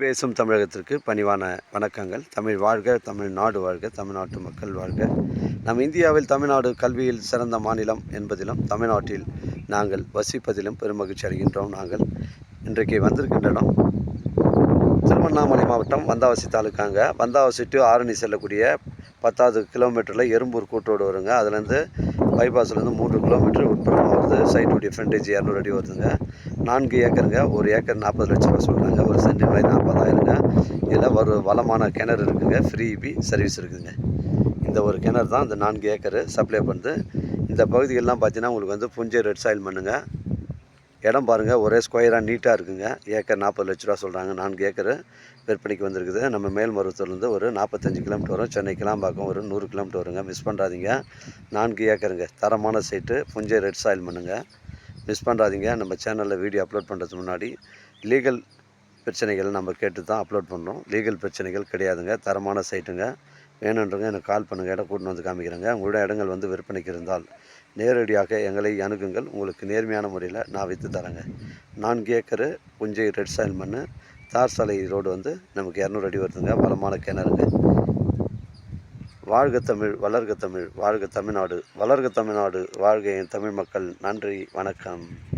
பேசும் தமிழகத்திற்கு பணிவான வணக்கங்கள். தமிழ் வாழ்க, தமிழ்நாடு வாழ்க, தமிழ்நாட்டு மக்கள் வாழ்க. நம் இந்தியாவில் தமிழ்நாடு கல்வியில் சிறந்த மாநிலம் என்பதிலும் தமிழ்நாட்டில் நாங்கள் வசிப்பதிலும் பெருமகிழ்ச்சி அடைகின்றோம். நாங்கள் இன்றைக்கு வந்திருக்கின்ற இடம் திருவண்ணாமலை மாவட்டம் வந்தாவசி தாலுக்காங்க. வந்தாவசி டு ஆரணி செல்லக்கூடிய 10வது கிலோமீட்டரில் எறும்பூர் கூட்டோடு வருங்க. அதுலேருந்து பைபாஸ்லேருந்து 3 கிலோமீட்டர் உட்புறமாக வருது. சைட்டுடைய ஃப்ரண்டேஜ் 200 அடி வருதுங்க. 4 ஏக்கருங்க. ஒரு ஏக்கர் 40 லட்ச ரூபா சொல்கிறாங்க. ஒரு சென்ட் விலை 40,000ங்க. இதில் ஒரு வளமான கிணறு இருக்குதுங்க. ஃப்ரீ இபி சர்வீஸ் இருக்குதுங்க. இந்த ஒரு கிணறு தான் இந்த 4 ஏக்கரு சப்ளை பண்ணுது. இந்த பகுதிகளெலாம் பார்த்தீங்கன்னா உங்களுக்கு வந்து புஞ்சை ரெட் சாயில் மண்ணுங்க. இடம் பாருங்கள், ஒரே ஸ்கொயராக நீட்டாக இருக்குங்க. ஏக்கர் 40 லட்ச ரூபா சொல்கிறாங்க. 4 ஏக்கரு விற்பனைக்கு வந்திருக்குது. நம்ம மேல்மருவத்தூர்லேருந்து ஒரு 45 கிலோமீட்டர் வரும். சென்னை கிளாம்பாக்கம் ஒரு 100 கிலோமீட்டர் வருங்க. மிஸ் பண்ணுறாதீங்க. 4 ஏக்கருங்க. தரமான சைட்டு, புஞ்சை ரெட் சாயில் மண்ணுங்க. மிஸ் பண்ணுறாதீங்க. நம்ம சேனலில் வீடியோ அப்லோட் பண்ணுறதுக்கு முன்னாடி லீகல் பிரச்சனைகள் நம்ம கேட்டு தான் அப்லோட் பண்ணுறோம். லீகல் பிரச்சனைகள் கிடையாதுங்க. தரமான சைட்டுங்க. வேணுன்றவங்க எனக்கு கால் பண்ணுங்கள். இடம் கூட்டின்னு வந்து காமிக்கிறேங்க. உங்களோட இடங்கள் வந்து விற்பனைக்கு இருந்தால் நேரடியாக எங்களை அணுகுங்கள். உங்களுக்கு நேர்மையான முறையில் நான் விற்று தரேங்க. 4 ஏக்கரு புஞ்சை ரெட் சாயில் மண், தார் சாலை ரோடு வந்து நமக்கு 200 அடி வருதுங்க. வளமான கிணறுங்க. வாழ்க தமிழ், வளர்க தமிழ், வாழ்க தமிழ்நாடு, வளர்க தமிழ்நாடு, வாழ்க என் தமிழ் மக்கள். நன்றி, வணக்கம்.